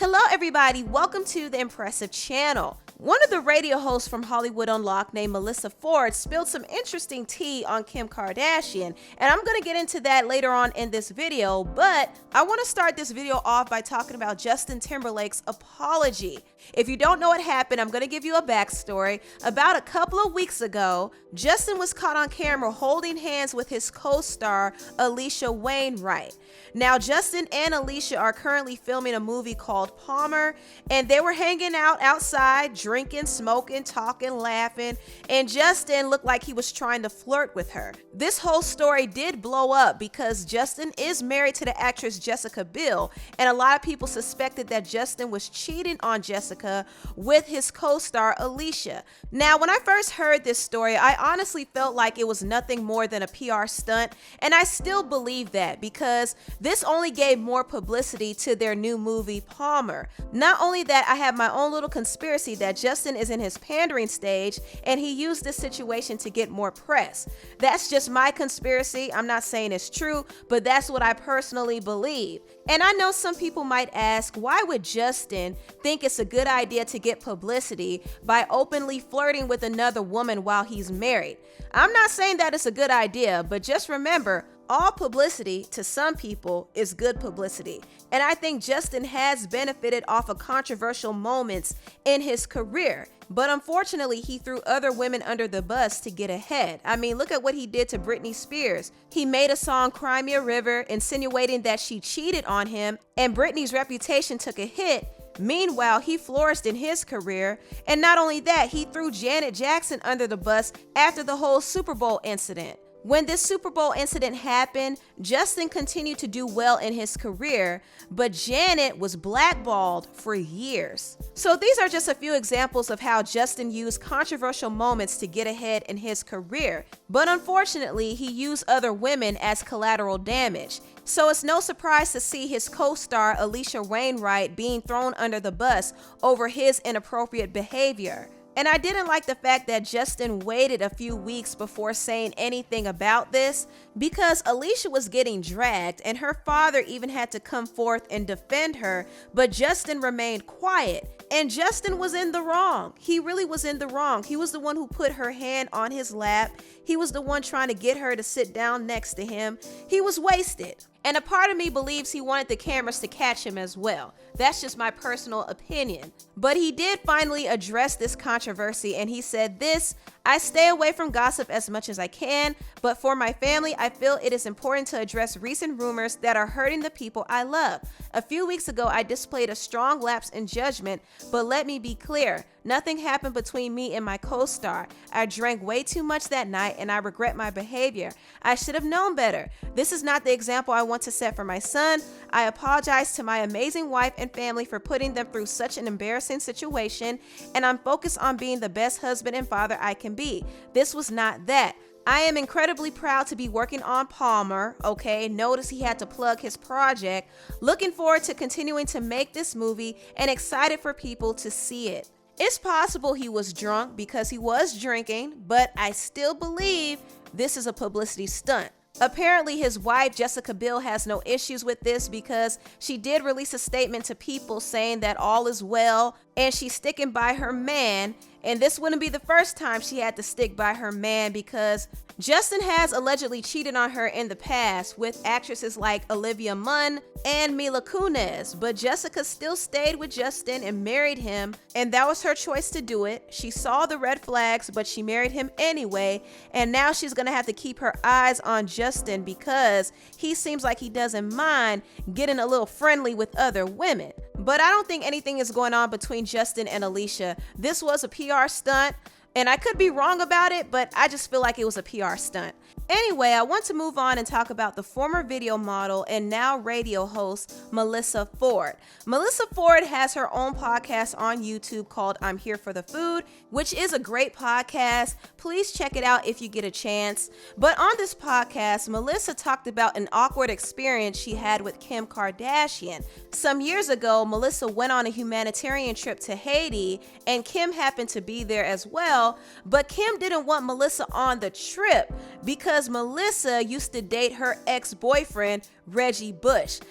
Hello everybody, welcome to the Empressive channel. One of the radio hosts from Hollywood Unlocked named Melyssa Ford spilled some interesting tea on Kim Kardashian, and I'm going to get into that later on in this video, but I want to start this video off by talking about Justin Timberlake's apology. If you don't know what happened, I'm going to give you a backstory. About a couple of weeks ago, Justin was caught on camera holding hands with his co-star Alisha Wainwright. Now, Justin and Alisha are currently filming a movie called Palmer, and they were hanging out outside, drinking, smoking, talking, laughing, and Justin looked like he was trying to flirt with her. This whole story did blow up because Justin is married to the actress Jessica Biel, and a lot of people suspected that Justin was cheating on Jessica with his co-star Alisha. Now, when I first heard this story, I honestly felt like it was nothing more than a PR stunt, and I still believe that because this only gave more publicity to their new movie, Palmer. Not only that, I have my own little conspiracy that Justin is in his pandering stage and he used this situation to get more press. That's just my conspiracy. I'm not saying it's true, but that's what I personally believe. And I know some people might ask, why would Justin think it's a good idea to get publicity by openly flirting with another woman while he's married? I'm not saying that it's a good idea, but just remember, all publicity to some people is good publicity. And I think Justin has benefited off of controversial moments in his career. But unfortunately, he threw other women under the bus to get ahead. I mean, look at what he did to Britney Spears. He made a song, Cry Me a River, insinuating that she cheated on him, and Britney's reputation took a hit. Meanwhile, he flourished in his career, and not only that, he threw Janet Jackson under the bus after the whole Super Bowl incident. When this Super Bowl incident happened, Justin continued to do well in his career, but Janet was blackballed for years. So these are just a few examples of how Justin used controversial moments to get ahead in his career. But unfortunately, he used other women as collateral damage. So it's no surprise to see his co-star Alisha Wainwright being thrown under the bus over his inappropriate behavior. And I didn't like the fact that Justin waited a few weeks before saying anything about this because Alisha was getting dragged and her father even had to come forth and defend her, but Justin remained quiet. And Justin was in the wrong. He really was in the wrong. He was the one who put her hand on his lap. He was the one trying to get her to sit down next to him. He was wasted. And a part of me believes he wanted the cameras to catch him as well. That's just my personal opinion. But he did finally address this controversy and he said this: I stay away from gossip as much as I can, but for my family, I feel it is important to address recent rumors that are hurting the people I love. A few weeks ago, I displayed a strong lapse in judgment, but let me be clear. Nothing happened between me and my co-star. I drank way too much that night and I regret my behavior. I should have known better. This is not the example I want to set for my son. I apologize to my amazing wife and family for putting them through such an embarrassing situation, and I'm focused on being the best husband and father I can be. This was not that. I am incredibly proud to be working on Palmer, okay? Notice he had to plug his project. Looking forward to continuing to make this movie and excited for people to see it. It's possible he was drunk because he was drinking, but I still believe this is a publicity stunt. Apparently, his wife, Jessica Biel, has no issues with this because she did release a statement to people saying that all is well and she's sticking by her man. And this wouldn't be the first time she had to stick by her man because Justin has allegedly cheated on her in the past with actresses like Olivia Munn and Mila Kunis, but Jessica still stayed with Justin and married him, and that was her choice to do it. She saw the red flags, but she married him anyway, and now she's gonna have to keep her eyes on Justin because he seems like he doesn't mind getting a little friendly with other women. But I don't think anything is going on between Justin and Alisha. This was a PR stunt. And I could be wrong about it, but I just feel like it was a PR stunt. Anyway, I want to move on and talk about the former video model and now radio host, Melyssa Ford. Melyssa Ford has her own podcast on YouTube called I'm Here for the Food, which is a great podcast. Please check it out if you get a chance. But on this podcast, Melyssa talked about an awkward experience she had with Kim Kardashian. Some years ago, Melyssa went on a humanitarian trip to Haiti, and Kim happened to be there as well, but Kim didn't want Melyssa on the trip because Melyssa used to date her ex-boyfriend, Reggie Bush.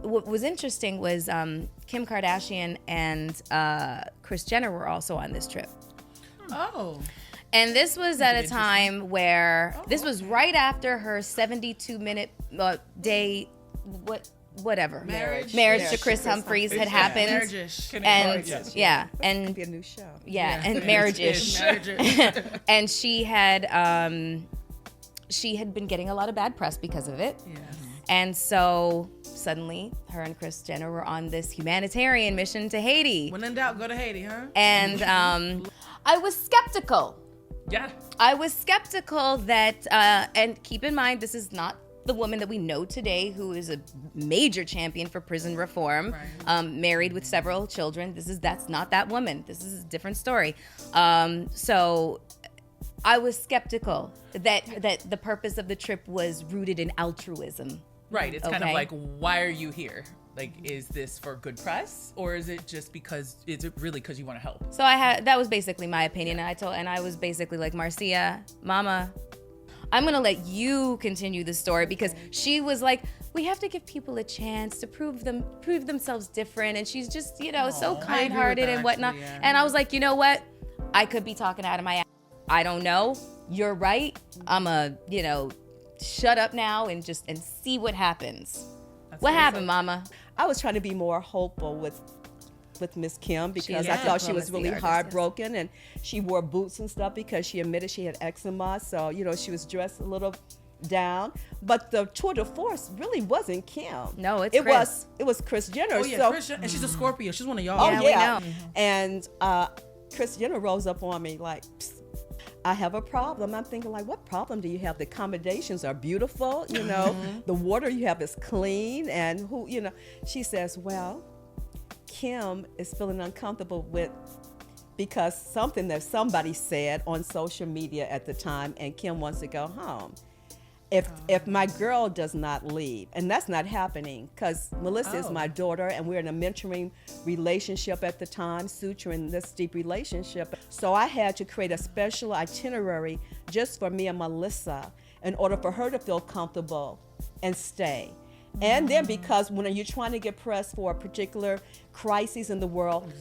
what was interesting was Kim Kardashian and Kris Jenner were also on this trip. Oh. And this was at a time where this was right after her 72-minute day, whatever marriage to Chris Humphries had happened. Marriage-ish. And and could be a new show. And marriage-ish. And she had been getting a lot of bad press because of it. Yeah. And so suddenly, her and Kris Jenner were on this humanitarian mission to Haiti. When in doubt, go to Haiti, huh? And I was skeptical. Yeah. I was skeptical that, and keep in mind, this is not the woman that we know today who is a major champion for prison reform, married with several children. That's not that woman. This is a different story. So I was skeptical that the purpose of the trip was rooted in altruism. Right. It's kind of like, why are you here? Like, is this for good press, or is it just because you want to help? So that was basically my opinion. And I was basically like, Marcia, Mama, I'm going to let you continue the story, because she was like, we have to give people a chance to prove themselves different. And she's just, so kind-hearted and whatnot. Actually, yeah. And I was like, you know what? I could be talking out of my ass. I don't know. You're right. I'm shut up now and see what happens. What happened, Mama? I was trying to be more hopeful with Miss Kim, because I thought she was really heartbroken, and she wore boots and stuff because she admitted she had eczema. So, she was dressed a little down. But the tour de force really wasn't Kim. No, it was Kris Jenner. Oh, yeah, Kris Jenner, and she's a Scorpio. She's one of y'all. Oh, yeah. We know. And Kris Jenner rose up on me like, I have a problem. I'm thinking, like, what problem do you have? The accommodations are beautiful, the water you have is clean, and she says, well, Kim is feeling uncomfortable because something that somebody said on social media at the time, and Kim wants to go home. If my girl does not leave, and that's not happening, because Melyssa is my daughter, and we're in a mentoring relationship at the time, suturing this deep relationship. So I had to create a special itinerary just for me and Melyssa in order for her to feel comfortable and stay. And then because when you're trying to get press for a particular crisis in the world,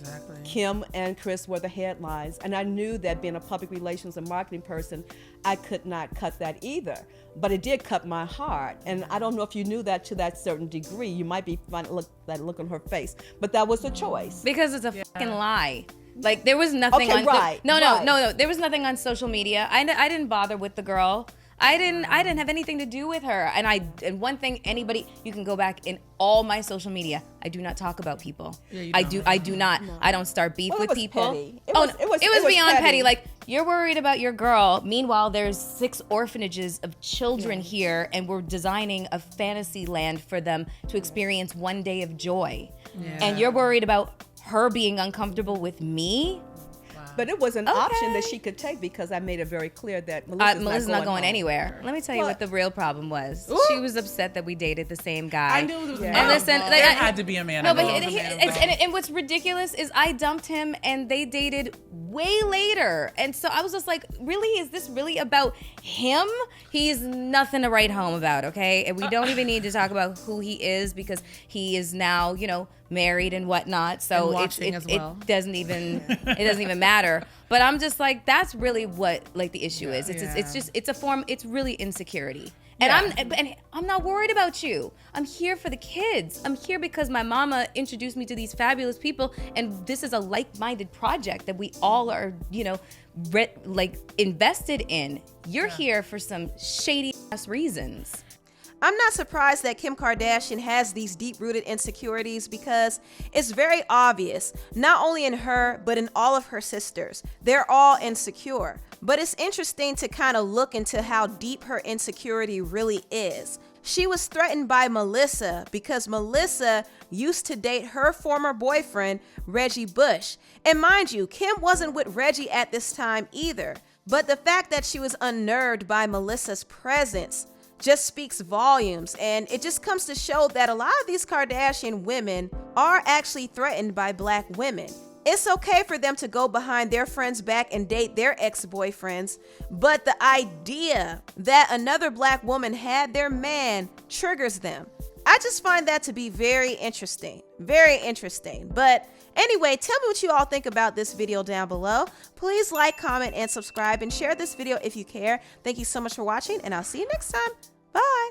Kim and Kris were the headlines. And I knew that being a public relations and marketing person, I could not cut that either. But it did cut my heart. And I don't know if you knew that to that certain degree. You might be finding that look on her face. But that was a choice. Because it's a fucking lie. Like, there was nothing on... No. There was nothing on social media. I didn't bother with the girl. I didn't have anything to do with her. And one thing, anybody, you can go back in all my social media. I do not talk about people. Yeah, I do not. No. I don't start beef with people. Petty. It was beyond petty. Like, you're worried about your girl. Meanwhile, there's 6 orphanages of children here, and we're designing a fantasy land for them to experience one day of joy. Yeah. And you're worried about her being uncomfortable with me? But it was an option that she could take, because I made it very clear that Melyssa's not going anywhere. Let me tell you what the real problem was. Ooh. She was upset that we dated the same guy. I knew there was a man. And listen, there had to be a man. No, but and what's ridiculous is I dumped him and they dated way later. And so I was just like, really? Is this really about him? He's nothing to write home about, okay? And we don't even need to talk about who he is, because he is now, married and whatnot. So it doesn't even matter. But I'm just like, that's really what the issue is. It's really insecurity. And I'm not worried about you. I'm here for the kids. I'm here because my mama introduced me to these fabulous people, and this is a like-minded project that we all are, invested in. You're here for some shady ass reasons. I'm not surprised that Kim Kardashian has these deep-rooted insecurities, because it's very obvious, not only in her, but in all of her sisters. They're all insecure. But it's interesting to kind of look into how deep her insecurity really is. She was threatened by Melyssa because Melyssa used to date her former boyfriend, Reggie Bush. And mind you, Kim wasn't with Reggie at this time either. But the fact that she was unnerved by Melyssa's presence just speaks volumes, and it just comes to show that a lot of these Kardashian women are actually threatened by Black women. It's okay for them to go behind their friends' back and date their ex-boyfriends, but the idea that another Black woman had their man triggers them. I just find that to be very interesting. Very interesting. But anyway, tell me what you all think about this video down below. Please like, comment, and subscribe, and share this video if you care. Thank you so much for watching, and I'll see you next time. Bye.